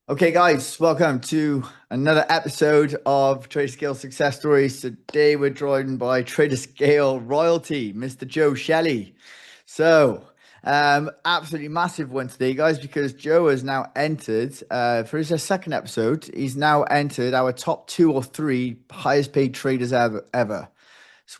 Okay, guys, welcome to another episode of Traderscale Success Stories. Today, we're joined by Traderscale royalty, Mr. Joe Shelley. Absolutely massive one today, guys, because Joe has now entered for his second episode. He's now entered our top two or three highest paid traders ever.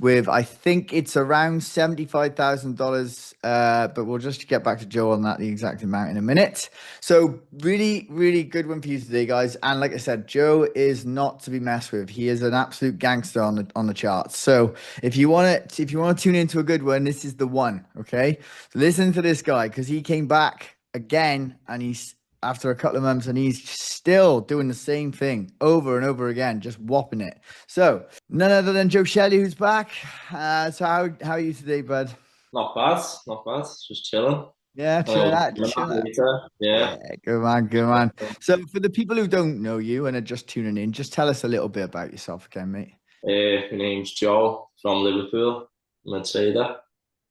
With I think it's around $75,000, but we'll just get back to Joe on that, the exact amount in a minute. So really, really good one for you today, guys. And like I said, Joe is not to be messed with. He is an absolute gangster on the charts. So if you want to tune into a good one, this is the one. Okay, so listen to this guy because he came back again, and he's after a couple of months, and he's still doing the same thing over and over again, just whopping it. So, none other than Joe Shelley, who's back. So, how are you today, bud? Not bad, not bad. Just chilling. Yeah, chilling out, chilling out. Later. Yeah. Yeah, good man, good man. So, for the people who don't know you and are just tuning in, just tell us a little bit about yourself again, mate. My name's Joe from Liverpool. I'm a trader.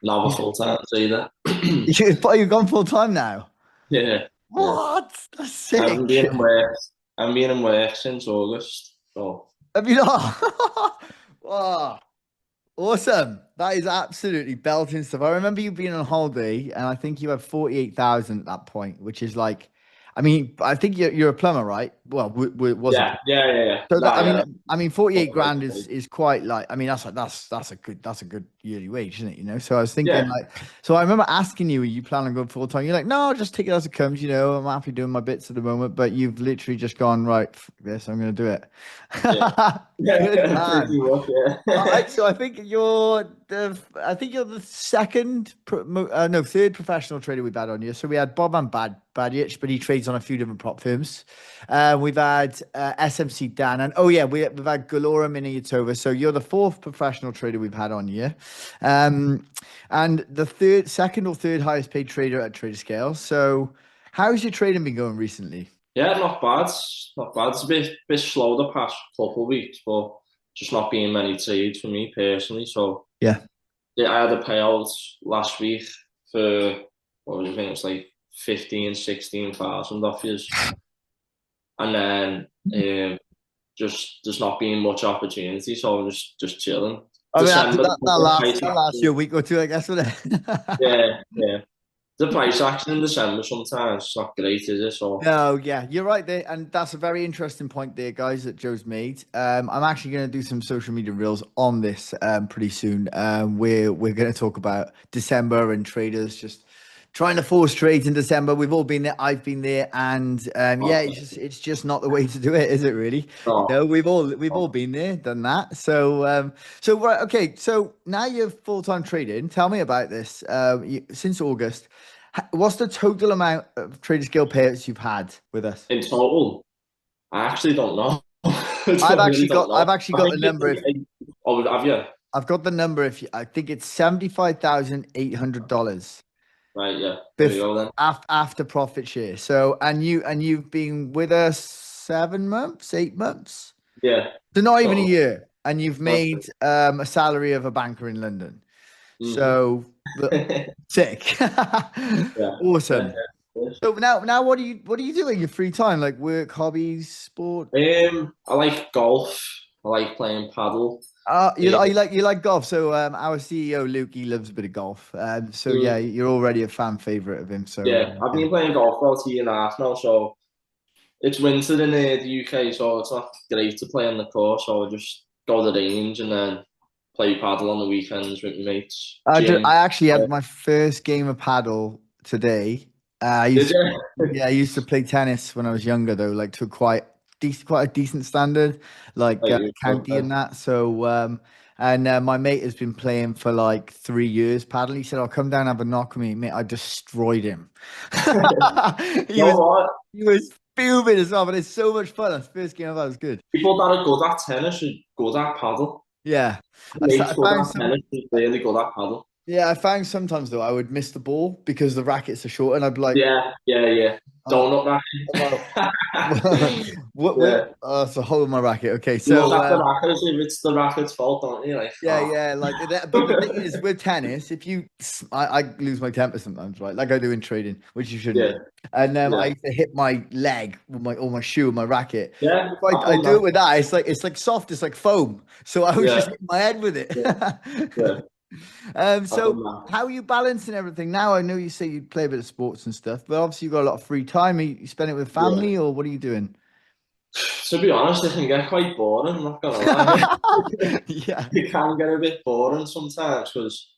Now a full-time trader. You've gone full time now. Yeah, yeah. What? That's I haven't sick. been in work. I haven't been in work since August. So Have you not? Wow. Awesome. That is absolutely belting stuff. I remember you being on holiday and I think you had 48,000 at that point, which is like, I mean, I think you're a plumber, right? Well, was a yeah, yeah, yeah, yeah. so that Nah, yeah. 48 grand is quite like, I mean, that's a good yearly wage, isn't it? So I was thinking Yeah, like, so I remember asking you, are you planning on going full time? You're like, no, I'll just take it as it comes. I'm happy doing my bits at the moment, but you've literally just gone right. This, I'm going to do it. yeah. Good Yeah, man. pretty much, All yeah. right, so I think you're the third professional trader we've had on here. So we had Bob and Badic, but he trades on a few different prop firms. We've had SMC Dan, and oh yeah, we've had Galora Miniatova. So you're the fourth professional trader we've had on here, um, and the second or third highest paid trader at Traderscale. So how's your trading been going recently? Yeah, not bad. Not bad. It's a bit slow the past couple of weeks, but just not being many trades for me personally. So Yeah. yeah, I had a payout last week for what was it? I think it was like 15, 16,000 off yous. And then just there's not being much opportunity, so I'm just chilling. I mean, December, the price that lasts you a action. week or two, I guess, wouldn't it? Yeah, yeah. The price action in December sometimes it's not great, is it? So No, yeah, you're right there, and that's a very interesting point there, guys, that Joe's made. I'm actually going to do some social media reels on this pretty soon. We're going to talk about December and traders just trying to force trades in December. We've all been there. I've been there, and yeah, it's just not the way to do it, is it? Really? no, We've all been there, done that. So right, okay. So now you're full time trading. Tell me about this. Since August. What's the total amount of Trader Scale payouts you've had with us? in total, I actually don't know. I've Really actually don't got know. I've actually I got think the it's number. like, oh, have you? I've got the number. If you, I think it's $75,800 Right, yeah. There we go then. after profit share. So and you've been with us 7 months, 8 months, Yeah. so not even a So, year, and you've okay. made a salary of a banker in London. Mm. So sick, Yeah. Yeah. awesome. Yeah. So now what do you do in your free time? Like work, hobbies, sport? I like golf. I like playing paddle. You Um, you like golf. So our CEO Luke, he loves a bit of golf. So yeah, mm, you're already a fan favorite of him. So yeah, I've yeah. been playing golf for about a year and a half now, so it's winter in the UK, so it's not great to play on the course. So I just go to the range and then play paddle on the weekends with my mates. I Gym. actually had my first game of paddle today. I Did used to, you? yeah, I used to play tennis when I was younger though, like to quite a decent standard, like Like, county and that. So and my mate has been playing for like 3 years paddle. He said, "I'll come down and have a knock with me, mate." I destroyed him. you He know was what? he was fuming as well, but it's so much fun. That's the first game I've had was good. People that are good at tennis are good at paddle. Yeah, Mates I good found at some. tennis is really good at paddle. Yeah, I found sometimes though I would miss the ball because the rackets are short, and I'd be like, Yeah, yeah, yeah. oh, Donut I'm like, racket. what? Yeah. Oh, it's a hole in my racket. Okay, You look so at the rackets if it's the racket's fault, don't you? Like, yeah, yeah, like that. But the thing is, with tennis, if you, I lose my temper sometimes, right? Like I do in trading, which you shouldn't yeah, do. And I yeah, used to hit my leg with my or my shoe, with my racket. yeah. If I've I done do it that. with that, it's like soft, it's like foam. So I was just Yeah, hitting my head with it. yeah, yeah. I've So done that. how are you balancing everything now? I know you say you play a bit of sports and stuff, but obviously you've got a lot of free time. Are you spend it with Yeah. family or what are you doing? To be honest, it can get quite boring. I'm not gonna lie. Yeah, It can get a bit boring sometimes because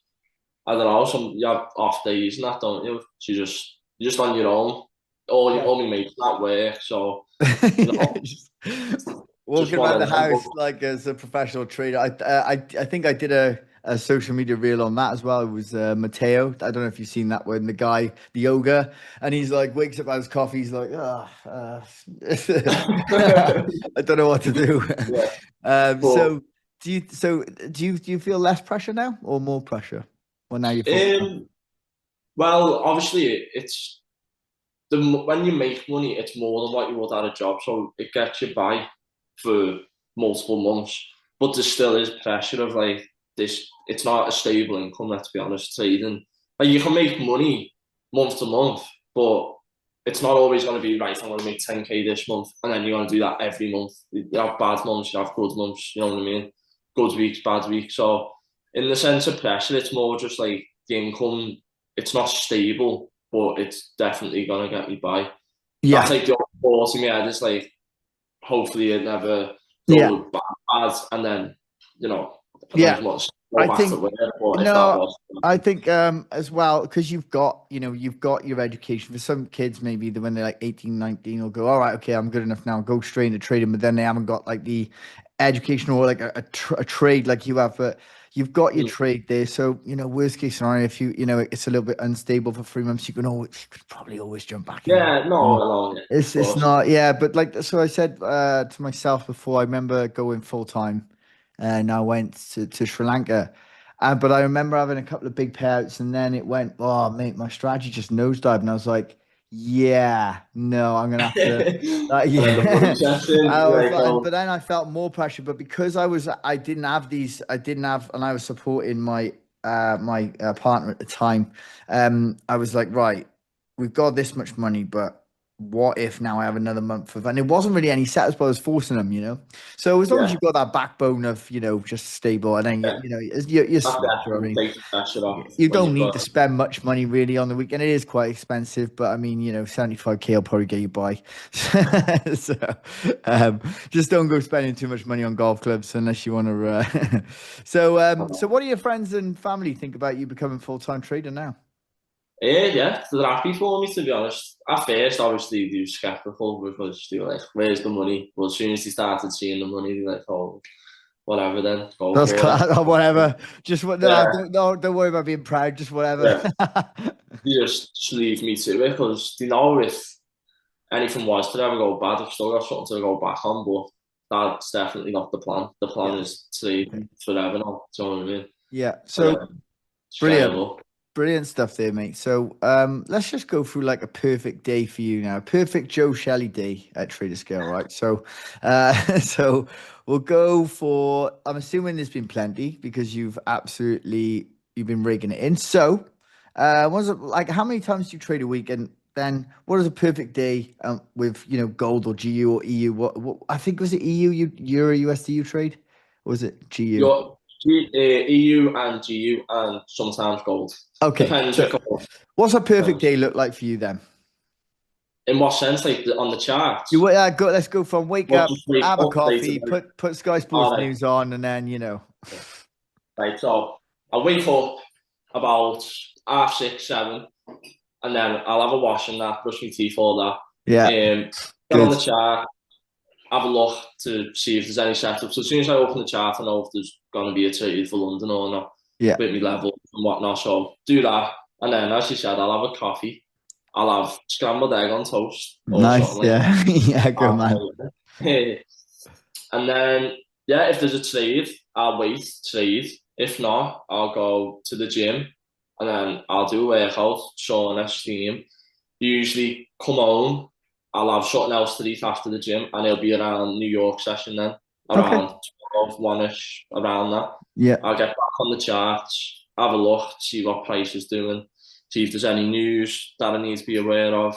I don't know. You have off days and that, don't you? So you're just on your own. yeah. All my mates at work, so you Yeah, know, just walking one around the of them. But house like as a professional trader. I think I did a social media reel on that as well. It was Matteo. I don't know if you've seen that one. The guy, the yoga, and he's like wakes up, has his coffee. He's like, I don't know what to do. yeah, but So do you feel less pressure now or more pressure? Well, now you're full time. um, well, obviously it's when you make money, it's more than what you would at a job, so it gets you by for multiple months. But there still is pressure of like this. It's not a stable income. Let's be honest, trading. Like you can make money month to month, but it's not always going to be right. I'm going to make 10K this month, and then you're going to do that every month. You have bad months, you have good months. You know what I mean? Good weeks, bad weeks. So in the sense of pressure, it's more just like the income. It's not stable, but it's definitely gonna get me by. That's Yeah, like the thought in my head. It's like hopefully it never yeah, goes bad, and then you know I don't yeah. even want to go I back to think work. But if that no, was, I think as well because you've got your education. For some kids, maybe when they're like 18, 19, will go, all right, okay, I'm good enough now, go straight into trading. But then they haven't got like the education or like a trade like you have. But you've got your mm, trade there, so worst case scenario, if it's a little bit unstable for 3 months, you could probably always jump back in. yeah, no, yeah, of It's course, not, yeah, but like so I said to myself before, I remember going full time and I went to Sri Lanka. But I remember having a couple of big payouts and then it went, oh mate, my strategy just nosedived and I was like, yeah, no, I'm gonna have to and then the money yeah. checks in. I You're was like, like, oh, but then I felt more pressure, but because I didn't have and I was supporting my partner at the time, I was like, right, we've got this much money, but what if now I have another month of, and it wasn't really any setups, but I was forcing them, So as long as yeah, you've got that backbone of, just stable, and then yeah, you're that sweet. You know what I definitely mean? takes the pressure off You when don't you've need got. to spend much money really on the weekend. It is quite expensive, but I mean, 75K will probably get you by. So, um, just don't go spending too much money on golf clubs unless you want to. So what do your friends and family think about you becoming full-time trader now? Yeah, they're happy for me to be honest. At first, obviously, they were skeptical because they were like, "Where's the money?" But as soon as they started seeing the money, they're like, "Oh, whatever, then go That's for it." class or whatever. Just what? No, Yeah, don't worry about being proud. Just whatever. yeah. They just leave me to it because they know if anything was to ever go bad, I've still got something to go back on. But that's definitely not the plan. The plan Yeah. is to leave Okay. forever now. Do you know what I mean? Yeah. And So then just get it brilliant. up. Brilliant stuff there, mate. So let's just go through like a perfect day for you now. Perfect Joe Shelley day at Traderscale, right? So so we'll go for I'm assuming there's been plenty because you've been raking it in. So was it like how many times do you trade a week? And then what is a perfect day with gold or GU or EU? What I think was it EU you Euro USD you trade? Or was it GU? Your EU and GU and sometimes gold. Okay. Depends So which one. what's a perfect Depends. day look like for you then? In what sense? Like on the You charts? go. Let's go from wake Or up, just wake have a up day to coffee, day? put Sky All Sports right. News on, and then Right. So I wake up about 6:30, 7, and then I'll have a wash and that, brush my teeth, all that. yeah, Get on good. the chart, have a look to see if there's any setups. So as soon as I open the chart, I know if there's going to be a trade for London or not, Yeah, with me level and whatnot. So do that, and then as you said, I'll have a coffee. I'll have scrambled egg on toast or something nice. like Yeah, yeah, good man. that. And then, yeah, if there's a trade, I'll wait, trade. If not, I'll go to the gym. and then I'll do a workout, sauna, steam. Usually come home, I'll have something else to eat after the gym, and it'll be around New York session then, Okay. around 12, 1-ish, around that. Yeah. I'll get back on the charts, have a look, see what price is doing, see if there's any news that I need to be aware of.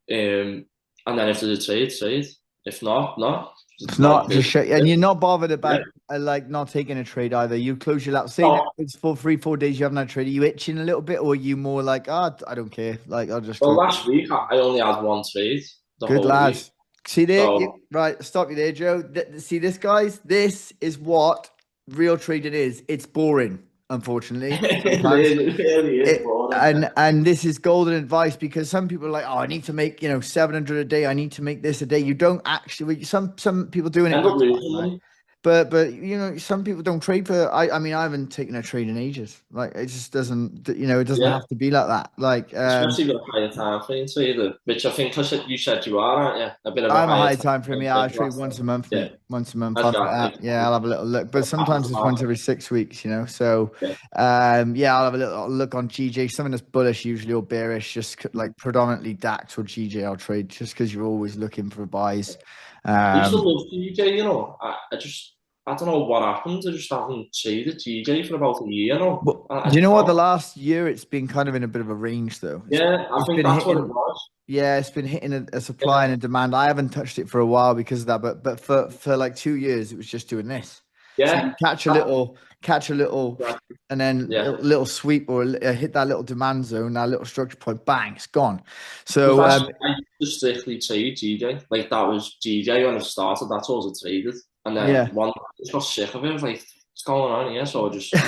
And then if there's a trade, trade. If not, not. It's Like, not just shit. And you're not bothered yeah. about like not taking a trade either. You close your laptop. Say that No, it's for 3, 4 days you haven't had a trade. Are you itching a little bit, or are you more like, oh, I don't care. Like I'll just well, close. last week I only had one trade the Good whole week. lads. See there, So right? Stop you there, Joe. See this, guys. This is what real trading is. It's boring, unfortunately. Sometimes it really is it, boring. and this is golden advice because some people are like, oh, I need to make 700 a day. I need to make this a day. You don't actually. Some people doing it. End up That's fine, losing right? money. But some people don't trade for. I mean, I haven't taken a trade in ages. Like it just doesn't. It doesn't Yeah. have to be like that. Like Especially with a higher time frame trader, which I think you said you are, aren't you? A bit of a I'm a higher high time time for frame me. I trader. trade once a month, Yeah, mate. Once a month. I'm like exactly. that. Yeah, I'll have a little look. But sometimes it's once every 6 weeks, So, Yeah, yeah, I'll have a little look on GJ. Something that's bullish usually or bearish, just like predominantly DAX or GJ. I'll trade just because you're always looking for buys. I used to Um, love TJ, I don't know what happened. I just haven't traded TJ for about a year now. but I do you just know what? The don't. last year, it's been kind of in a bit of a range, though. Yeah, I It's think been that's what it hitting. was. Yeah, it's been hitting a supply Yeah, and a demand. I haven't touched it for a while because of that, but for like 2 years, it was just doing this. So you yeah, catch a little, exactly. and then Yeah. little sweep or hit that little demand zone, that little structure point, bang, it's gone. Because So I used to strictly trade GJ. Like that was GJ when it started. That's all I traded. And then yeah. one, I just got sick of it. I was like, what's going on here? So I just in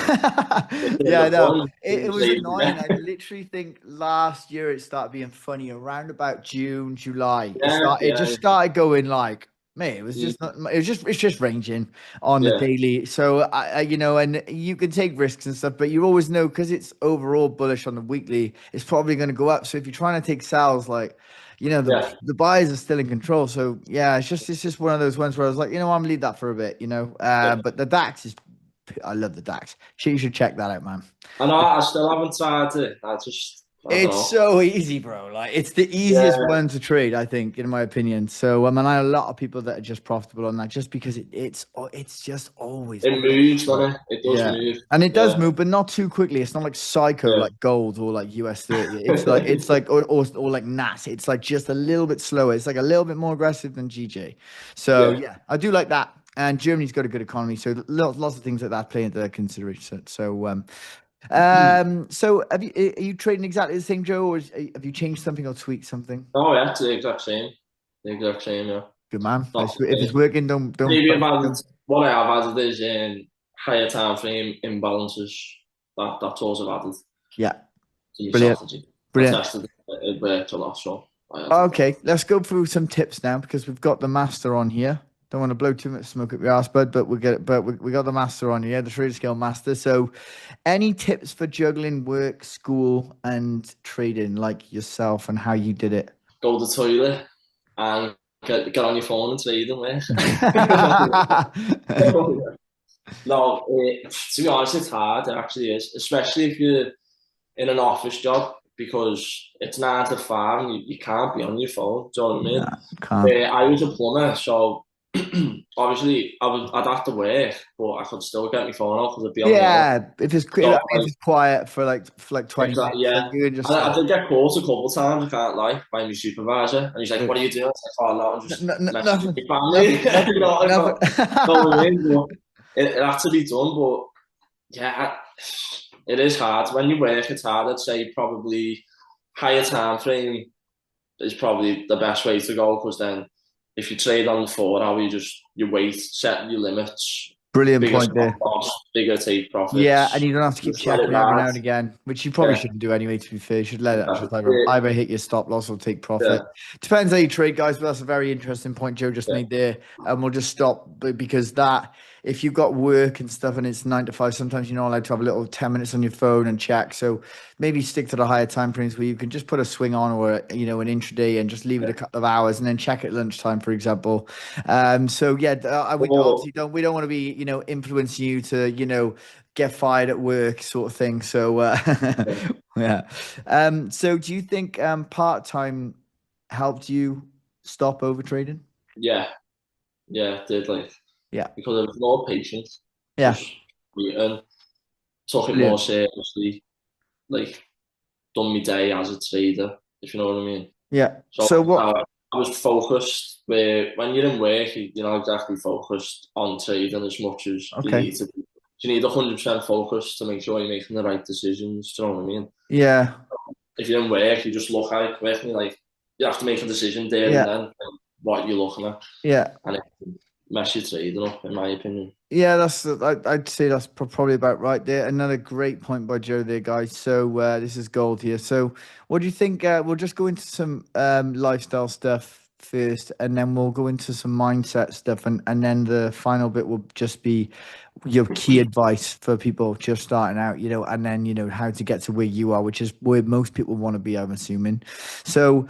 Yeah, I the know. fun, It didn't was trade annoying. again. I literally think last year it started being funny around about June, July. Yeah, It yeah, just started going like, man, it was mm, just not, it's just ranging on the yeah, daily. So and you can take risks and stuff, but you always know because it's overall bullish on the weekly, it's probably going to go up. So if you're trying to take sales, like, yeah, the buyers are still in control. So yeah, it's just one of those ones where I was like, I'm gonna leave that for a bit, yeah. But the DAX is I love the DAX. You should check that out, man. And I still haven't tried it. I don't It's know. so easy, bro. Like it's the easiest Yeah, one to trade, I think, in my opinion. So I know a lot of people that are just profitable on that, just because it's just always it moves, bullish. doesn't it? It does Yeah, move. and it does Yeah, move, but not too quickly. It's not like psycho, yeah, like gold or like US 30. It's like or like NAS. It's like just a little bit slower. It's like a little bit more aggressive than GJ. So yeah. yeah, I do like that. And Germany's got a good economy, so lots of things like that play into consideration. So are you trading exactly the same, Joe, or have you changed something or tweaked something? Oh, yeah, it's the exact same. The exact same, yeah. Good man. Not If it's working, don't maybe put. I've added Don't, what I have added is higher time frame imbalances. That's all I've added yeah, to my brilliant, strategy. I brilliant. tested it, it worked a lot, so I added that. Okay, let's go through some tips now because we've got the master on here. Don't want to blow too much smoke up your ass, bud, but we get it. But we got the master on here, the Traderscale master. So, any tips for juggling work, school, and trading, like yourself, and how you did it? Go to the toilet and get on your phone and trade them. Eh? No, to be honest, it's hard. It actually is, especially if you're in an office job because it's 9 to 5 and you can't be on your phone. Do you know what I No, mean? can't. I was a plumber, so obviously I'd have to work, but I could still get my phone out because I'd be on my own. Yeah, So if it's quiet for like 20 exactly, minutes, then yeah. you can just I did get caught a couple of times, I can't lie, by my supervisor. And he's like, uh, what are you doing? I was like, oh, no, I'm just messaging nothing, my family. You know, I nothing. got going in, but it had to be done. But yeah, it is hard. When you work, it's hard. I'd say probably higher time frame is probably the best way to go because then if you trade on the 4 hour, you wait, set your limits, Brilliant bigger point stop there. loss, bigger take Yeah, and profits, you don't have to keep just let it checking every now ride. and again, which you probably Yeah, shouldn't do anyway, to be fair. You should let it just exactly. either hit your stop loss or take Yeah, profit. Depends how you trade, guys, but that's a very interesting point Joe just yeah. made there. And we'll just stop because if you've got work and stuff and it's 9 to 5, sometimes you're not allowed to have a little 10 minutes on your phone and check. So maybe stick to the higher time frames where you can just put a swing on or, an intraday and just leave it Yeah. a couple of hours and then check at lunchtime, for example. So yeah, we Well, obviously we don't want to be, influencing you to, get fired at work sort of thing. So yeah. So do you think part-time helped you stop over trading? Yeah, yeah, did like Yeah. because I was more patient, Yeah. just waiting, took it more Brilliant. seriously, like done my day as a trader, if you know what I mean. Yeah. So So what? I was focused. Where when you're in work, you're not exactly focused on trading as much as you Okay. need to be. You need 100% focus to make sure you're making the right decisions. Do you know what I mean? Yeah. If you're in work, you just look at it quickly. Like you have to make a decision there and Yeah. then, like, what you're looking at, Yeah. and it can mess your trading up, in my opinion. Yeah, I'd say that's probably about right there. Another great point by Joe there, guys. So this is gold here. So what do you think? We'll just go into some lifestyle stuff first, and then we'll go into some mindset stuff, and then the final bit will just be your key advice for people just starting out, and then how to get to where you are, which is where most people want to be, I'm assuming. So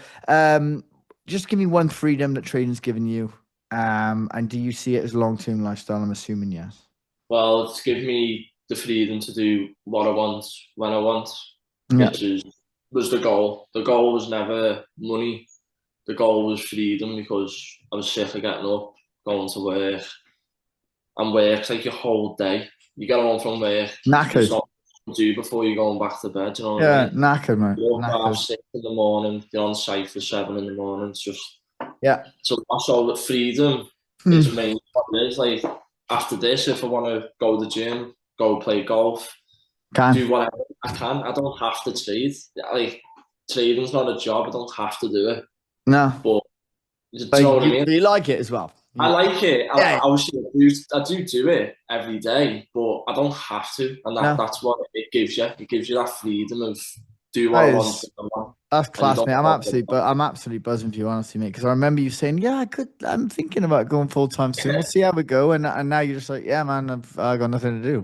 just give me one freedom that trading's given you. And do you see it as a long-term lifestyle? I'm assuming yes. Well, it's given me the freedom to do what I want when I want, Yeah. which was the goal. The goal was never money. The goal was freedom because I was sick of getting up, going to work, and work's like your whole day. You get home from work, there's Knackered. nothing to do before you're going back to bed. You know what I Yeah, mean? knackered, mate. You're up at half Knackered. 6 in the morning. You're on site for 7 in the morning. It's just Yeah. so that's all that freedom Hmm. is mainly what it is. Like after this, if I want to go to the gym, go play golf, Can. do whatever I can. I don't have to trade. Like trading's not a job. I don't have to do it. No. But do you But know what I you, mean? but you like it as well. I You, like it. yeah. Obviously, I do it every day, but I don't have to, and No. that's what it gives you. It gives you that freedom of do what That I want, is when I want, that's and you class, don't. mate. I'm absolutely buzzing for you, honestly, mate. Because I remember you saying, "Yeah, I could. I'm thinking about going full time soon. We'll see how we go." And now you're just like, "Yeah, man, I got nothing to do."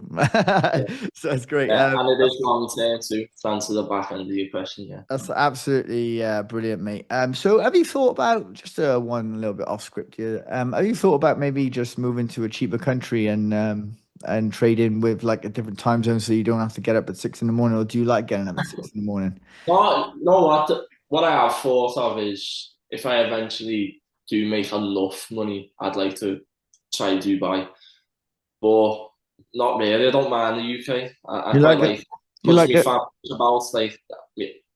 So it's great. Yeah, and it is long term too. To answer the back end of your question, yeah. That's absolutely brilliant, mate. So have you thought about just one little bit off script here? Have you thought about maybe just moving to a cheaper country and trade in with like a different time zone so you don't have to get up at 6 in the morning, or do you like getting up at 6 in the morning? No, what I have thought of is if I eventually do make enough money, I'd like to try Dubai, but not really. I don't mind the UK. I You quite like it? like You because like my it? family's about like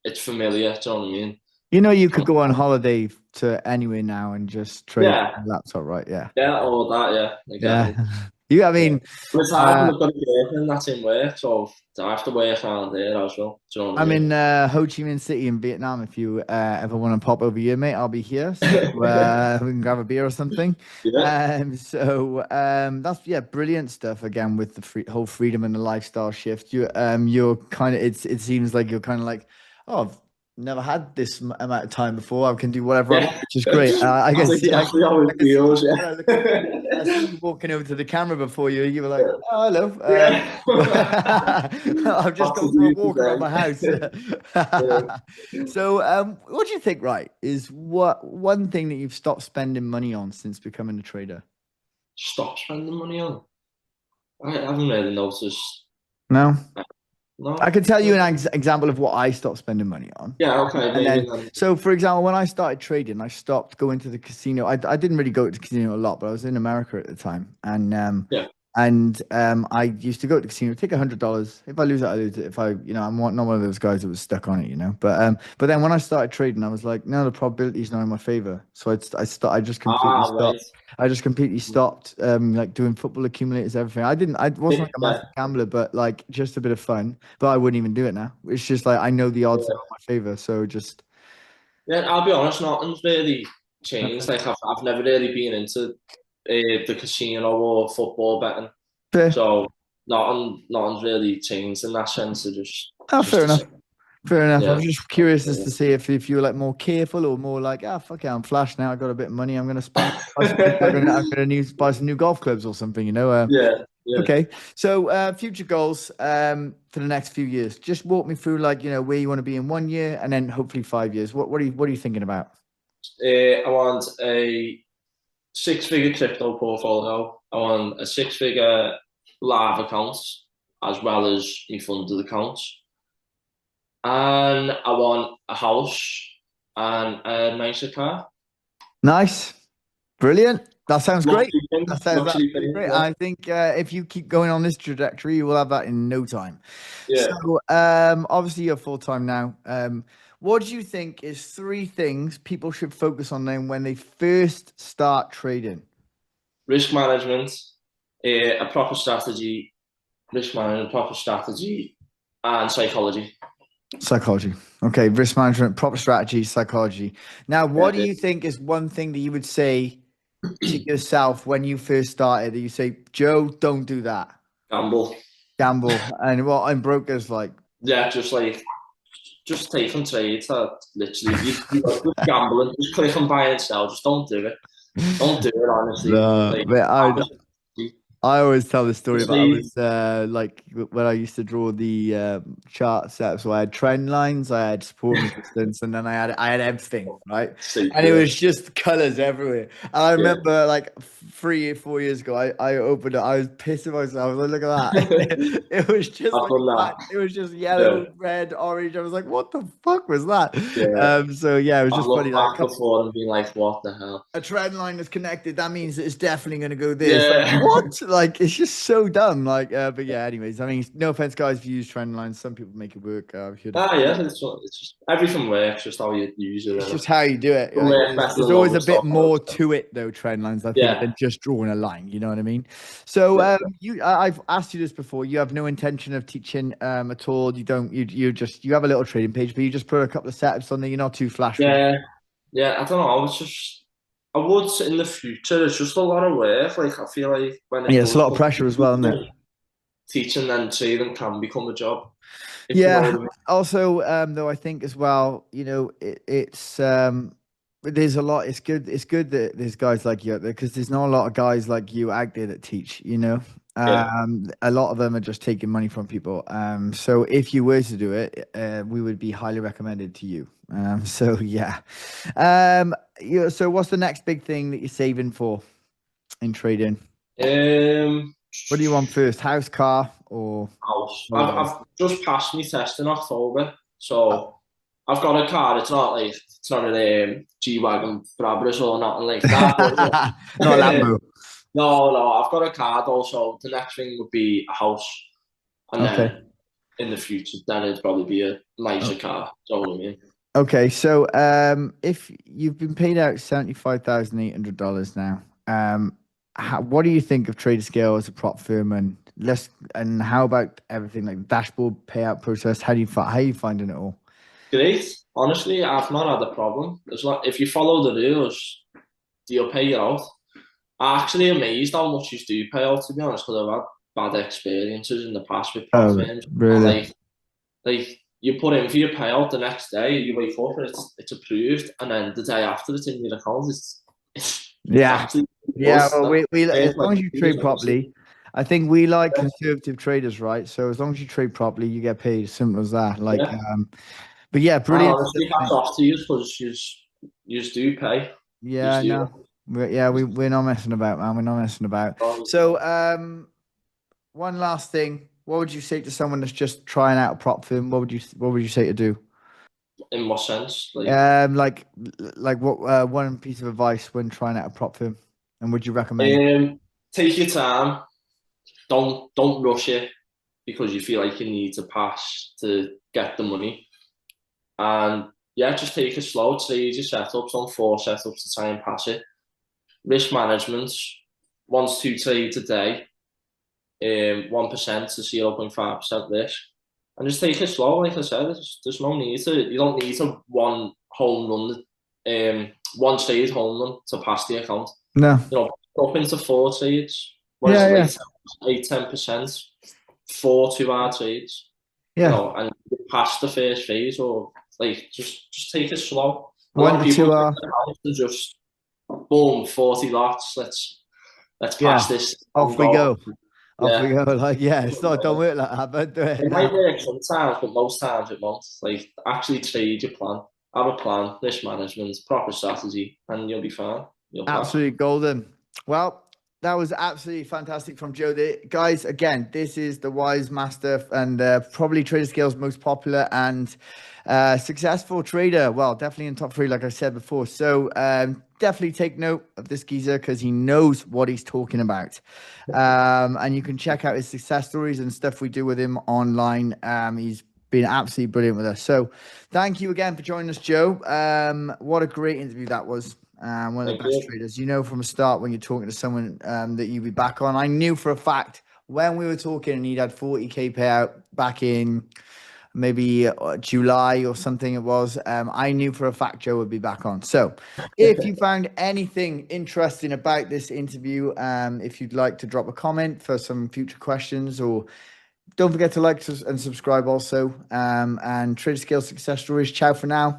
it's familiar. Do you know what I mean? You could go on holiday to anywhere now and just trade Yeah, on the laptop, right? Yeah. yeah, all that. Yeah, Yeah. exactly. I Yeah. mean, But it's hard uh, when I've got a girlfriend that's in work, so I have to work around there as well. Do you know what I I'm mean? in Ho Chi Minh City in Vietnam. If you ever want to pop over here, mate, I'll be here. So we can grab a beer or something. Yeah, That's yeah, brilliant stuff. Again, with the whole freedom and the lifestyle shift, you're kind of it seems like you're kind of like, oh, I've never had this amount of time before. I can do whatever I want, yeah. which is great. I can That's see, exactly how I it can see feels. when I look at you. I see you walking over to the camera before you were like, Yeah. oh, hello. Yeah. I've just What to gone for a do walk around my today? house. Yeah. So, what do you think, right, is what one thing that you've stopped spending money on since becoming a trader? Stop spending money on. I haven't really noticed. No? I No. can tell you No. an example of what I stopped spending money on. Yeah, okay, And maybe then, then. so for example, when I started trading, I stopped going to the casino. I didn't really go to the casino a lot, but I was in America at the time, Yeah. and I used to go to the casino, take $100. If I lose it, I lose it. If I, I'm not one of those guys that was stuck on it, But then when I started trading, I was like, no, the probability is not in my favor. So I just completely Ah, stopped. right. I just completely stopped, like doing football accumulators, everything. I wasn't like a Yeah. massive gambler, but like just a bit of fun. But I wouldn't even do it now. It's just like I know the odds are Yeah. in my favor, so just Yeah, I'll be honest, nothing's really changed. okay. Like I've never really been into the casino or football betting, Fair. so nothing's really changed in that sense. Oh, It's just fair the enough. same. Fair enough. I Yeah. was just curious as to see if you were like more careful or more like, ah, fuck it, I'm flash now. I got a bit of money. I'm gonna spend. I'm gonna buy some new golf clubs or something. Yeah. Yeah. Okay. So future goals for the next few years. Just walk me through like where you want to be in 1 year and then hopefully 5 years. What are you thinking about? I want a six-figure crypto portfolio. I want a six-figure live account, as well as my funded accounts. And I want a house and a nicer car. Nice. Brilliant. That sounds great. Luxury thing, That sounds luxury absolutely thing, great. yeah. I think if you keep going on this trajectory, you will have that in no time. Yeah. So, obviously, you're full time now. What do you think is three things people should focus on then when they first start trading? Risk management, a proper strategy, risk management, proper strategy, and psychology. Psychology. Okay, risk management, proper strategy, psychology. Now, what do Yeah. you think is one thing that you would say to yourself when you first started that you say, Joe, don't do that? Gamble. Gamble. And what and brokers like Yeah, just taking trades that literally you are just gambling, just click and buy and sell. Just don't do it. Don't do it, honestly. the Like, but have I always tell the story just about I leave. was like when I used to draw the chart set. So I had trend lines, I had support and resistance, and then I had everything, right? See, And it yeah, was just colors everywhere. And I yeah. remember like 3 or 4 years ago, I opened it, I was pissing myself. I was like, look at that. It was just I've like done that. it was just Yeah, yellow, red, orange. I was like, what the fuck was that? yeah. So yeah, it was I've just funny. looked Like back before and been like, what the hell? a trend line is connected, that means that it's definitely going to go there. It's like, Yeah. what? Like, it's just so dumb. Like, but yeah, anyways, I mean, no offense, guys, if you use trend lines, some people make it work. I've heard of Ah, yeah. It's just everything works. Just how you use it. it's And just how you do it. some Like, work there's, better there's than always a other bit stuff. more to it, though, trend lines, I think, Yeah, than just drawing a line. You know what I mean? So, yeah. I've asked you this before. You have no intention of teaching at all. You don't, you have a little trading page, but you just put a couple of setups on there. You're not too flashy. Yeah, yeah, I don't know. It's just I would in the future. It's just a lot of work. Like I feel like when it Yeah, it's a does lot of come pressure as well, isn't it? to teaching and trading can become a job. If you know Yeah. what I mean. Also, though, I think as well, it's there's a lot. It's good. It's good that there's guys like you out there because there's not a lot of guys like you out there that teach. Yeah, A lot of them are just taking money from people. So if you were to do it, we would be highly recommended to you. So yeah. So what's the next big thing that you're saving for in trading? um, What do you want first? House, car, or house. holiday? I've just passed my test in October, Uh, so I've got a car. It's not an G wagon Brabus or nothing like that. But Not a Lambo. no, I've got a car though. So the next thing would be a house, and Okay. then in the future, then it'd probably be a nicer car. Do you know what I mean? Okay, so if you've been paid out $75,800 now, what do you think of Traderscale as a prop firm, and how about everything like dashboard payout process? How are you finding it all? Great. Honestly, I've not had a problem. If you follow the rules, you'll pay you out. I'm actually amazed how much you do pay out, to be honest, because I've had bad experiences in the past with prop Oh, firms. And really? like you put in for your payout the next day, you wake up and it's approved, and then the day after it's in your account. It's Yeah, actually yeah. us. Well, we as It's long like as you fees, trade honestly. properly, I think we like conservative traders, right? So as long as you trade properly, you get paid. Simple as that. Like, Yeah. but yeah, And brilliant stuff, honestly, hats mate. off to you because you do pay. You Yeah, I do. know. We're not messing about, man. We're not messing about. So, one last thing. What would you say to someone that's just trying out a prop firm? What would you say to do? In what sense? Like what one piece of advice when trying out a prop firm, and would you recommend? Um, take your time. Don't rush it because you feel like you need to pass to get the money. And yeah, just take it slow. Trade your setups on 4 setups to try and pass it. Risk management, 1 to 2 trades a day, 1% to 0.5% risk. And just take it slow, like I said. There's no need to. You don't need to home run, one trade home run to pass the account. No. Up into 4 trades. What is Yeah, it yeah, like? 10%, 4 2 hour trades. yeah. And you pass the first phase, or like just take it slow. A lot One of to people two get hour. their house and just boom, 40 lots. Let's Yeah. pass this Off and we go. go. Off we Yeah. go. Like yeah, it's not don't work like that, but do It it. might work sometimes, but most times it won't. Like actually trade your plan. Have a plan, risk management, proper strategy, and you'll be fine. You'll pass. Absolutely golden. Well. That was absolutely fantastic from Joe. Guys, again, this is the Wise Master and probably Traderscale's most popular and successful trader. Well, definitely in top three, like I said before. So definitely take note of this geezer because he knows what he's talking about. And you can check out his success stories and stuff we do with him online. He's been absolutely brilliant with us. So thank you again for joining us, Joe. What a great interview that was. One of Thank the best you. traders. You know from the start when you're talking to someone that you'll be back on. I knew for a fact when we were talking and he'd had 40K payout back in maybe July or something it was. I knew for a fact Joe would be back on. So if you found anything interesting about this interview, if you'd like to drop a comment for some future questions, or don't forget to like and subscribe also. And Trader Scale Success Stories. Ciao for now.